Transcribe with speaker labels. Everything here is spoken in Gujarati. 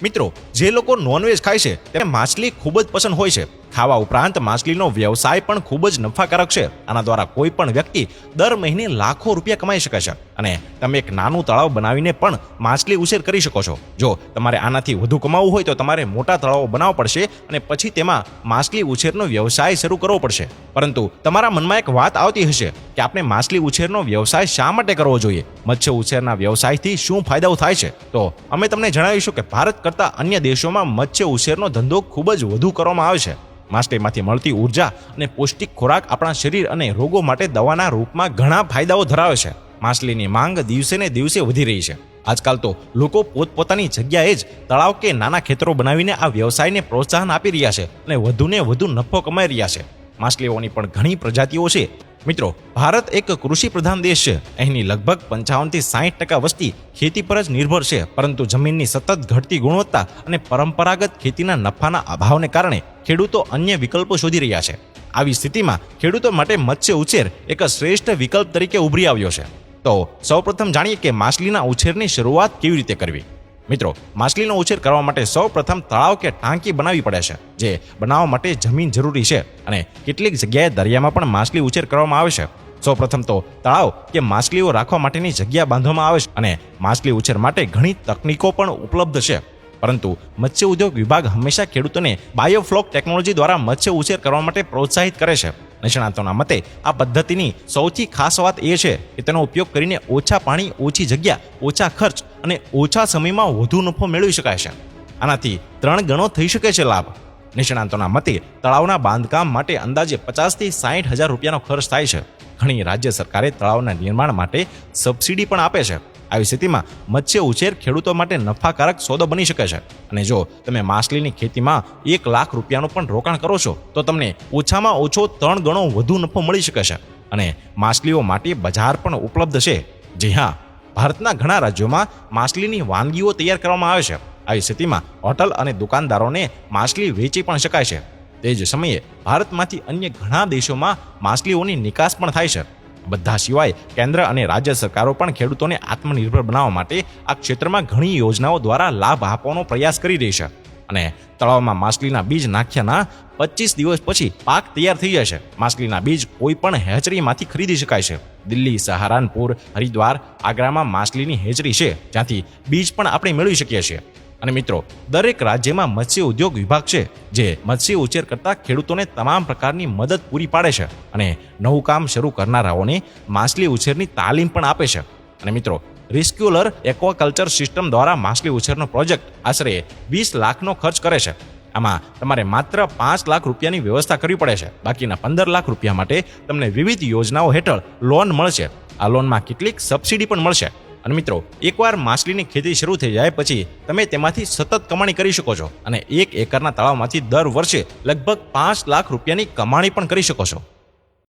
Speaker 1: મિત્રો, જે લોકો નોનવેજ ખાય છે તેમને માછલી ખૂબ જ પસંદ હોય છે. ખાવા ઉપરાંત માછલીનો વ્યવસાય પણ ખૂબ જ નફાકારક છે. આના દ્વારા કોઈ પણ વ્યક્તિ દર મહિને લાખો રૂપિયા કમાઈ શકે છે અને તમે એક નાનું તળાવ બનાવીને પણ માછલી ઉછેર કરી શકો છો. જો તમારે આનાથી વધુ કમાવવું હોય તો તમારે મોટા તળાવો બનાવવા પડશે અને પછી તેમાં માછલી ઉછેરનો વ્યવસાય શરૂ કરવો પડશે. પરંતુ તમારા મનમાં એક વાત આવતી હશે કે આપણે માછલી ઉછેરનો વ્યવસાય શા માટે કરવો જોઈએ? મત્સ્ય ઉછેરના વ્યવસાયથી શું ફાયદાઓ થાય છે? તો અમે તમને જણાવીશું કે ભારત કરતા અન્ય દેશોમાં મત્સ્ય ઉછેરનો ધંધો ખૂબ જ વધુ કરવામાં આવે છે. માછલીમાંથી મળતી ઉર્જા અને પૌષ્ટિક ખોરાક આપણા શરીર અને રોગો માટે દવાના રૂપમાં ઘણા ફાયદાઓ ધરાવે છે. માછલીની માંગ દિવસે ને દિવસે વધી રહી છે. આજકાલ તો લોકો પોતપોતાની જગ્યાએ જ તળાવ કે નાના ખેતરો બનાવીને આ વ્યવસાયને પ્રોત્સાહન આપી રહ્યા છે અને વધુને વધુ નફો કમાઈ રહ્યા છે. માછલીઓની પણ ઘણી પ્રજાતિઓ છે. મિત્રો, ભારત એક કૃષિ પ્રધાન દેશ છે. અહીંની લગભગ 55 થી 60% વસ્તી ખેતી પર જ નિર્ભર છે. પરંતુ જમીનની સતત ઘટતી ગુણવત્તા અને પરંપરાગત ખેતીના નફાના અભાવને કારણે ખેડૂતો અન્ય વિકલ્પો શોધી રહ્યા છે. આવી સ્થિતિમાં ખેડૂતો માટે મત્સ્ય ઉછેર એક શ્રેષ્ઠ વિકલ્પ તરીકે ઉભરી આવ્યો છે. તો સૌપ્રથમ જાણીએ કે માછલીના ઉછેરની શરૂઆત કેવી રીતે કરવી. મિત્રો, માછલીનો ઉછેર કરવા માટે સૌપ્રથમ તળાવ કે ટાંકી બનાવવી પડે છે. જે બનાવવા માટે જમીન જરૂરી છે અને કેટલીક જગ્યાએ દરિયામાં પણ માછલી ઉછેર કરવામાં આવે છે. સૌપ્રથમ તો તળાવ કે માછલીઓ રાખવા માટેની જગ્યા બાંધવામાં આવે છે અને માછલી ઉછેર માટે ઘણી તકનીકો પણ ઉપલબ્ધ છે. પરંતુ મત્સ્ય ઉદ્યોગ વિભાગ હંમેશા ખેડૂતોને બાયોફ્લોક ટેકનોલોજી દ્વારા મત્સ્ય ઉછેર કરવા માટે પ્રોત્સાહિત કરે છે. નિષ્ણાતોના મતે આ પદ્ધતિની સૌથી ખાસ વાત એ છે કે તેનો ઉપયોગ કરીને ઓછા પાણી, ઓછી જગ્યા, ઓછા ખર્ચ અને ઓછા સમયમાં વધુ નફો મેળવી શકાય છે. આનાથી 3 ગણો થઈ શકે છે લાભ. નિષ્ણાતોના મતે તળાવના બાંધકામ માટે અંદાજે 50 થી 60 હજાર રૂપિયાનો ખર્ચ થાય છે. ઘણી રાજ્ય સરકારે તળાવના નિર્માણ માટે સબસિડી પણ આપે છે. આવી સ્થિતિમાં મત્સ્ય ઉછેર ખેડૂતો માટે નફાકારક સોદો બની શકે છે. અને જો તમે માછલીની ખેતીમાં 1 લાખ રૂપિયાનું પણ રોકાણ કરો છો તો તમને ઓછામાં ઓછો 3 ગણો વધુ નફો મળી શકે છે. અને માછલીઓ માટે બજાર પણ ઉપલબ્ધ છે. જી હા, ભારતના ઘણા રાજ્યોમાં માછલીની વાનગીઓ તૈયાર કરવામાં આવે છે. આવી સ્થિતિમાં હોટલ અને દુકાનદારોને માછલી વેચી પણ શકાય છે. તે જ સમયે ભારતમાંથી અન્ય ઘણા દેશોમાં માછલીઓની નિકાસ પણ થાય છે. બધા સિવાય કેન્દ્ર અને રાજ્ય સરકારો પણ ખેડૂતોને આત્મનિર્ભર બનાવવા માટે આ ક્ષેત્રમાં ઘણી યોજનાઓ દ્વારા લાભ આપવાનો પ્રયાસ કરી રહી છે. અને તળાવમાં માછલીના બીજ નાખ્યાના 25 દિવસ પછી પાક તૈયાર થઈ જાય છે. માછલીના બીજ કોઈ પણ હેચરીમાંથી ખરીદી શકાય છે. દિલ્હી, સહારનપુર, હરિદ્વાર, આગ્રામાં માછલીની હેચરી છે જ્યાંથી બીજ પણ આપણે મેળવી શકીએ છીએ. અને મિત્રો, દરેક રાજ્યમાં મત્સ્ય ઉદ્યોગ વિભાગ છે જે મત્સ્ય ઉછેર કરતા ખેડૂતોને તમામ પ્રકારની મદદ પૂરી પાડે છે અને નવું કામ શરૂ કરનારાઓને માછલી ઉછેરની તાલીમ પણ આપે છે. અને મિત્રો, રિસ્ક્યુલર એક્વાકલ્ચર સિસ્ટમ દ્વારા માછલી ઉછેરનો પ્રોજેક્ટ આશરે 20 લાખનો ખર્ચ કરે છે. આમાં તમારે માત્ર 5 લાખ રૂપિયાની વ્યવસ્થા કરવી પડે છે. બાકીના 15 લાખ રૂપિયા માટે તમને વિવિધ યોજનાઓ હેઠળ લોન મળશે. આ લોનમાં કેટલીક સબસિડી પણ મળશે. અને મિત્રો, એકવાર માછલીની ખેતી શરૂ થઈ જાય પછી તમે તેમાંથી સતત કમાણી કરી શકો છો અને 1 એકરના તળાવમાંથી દર વર્ષે લગભગ 5 લાખ રૂપિયાની કમાણી પણ કરી શકો છો.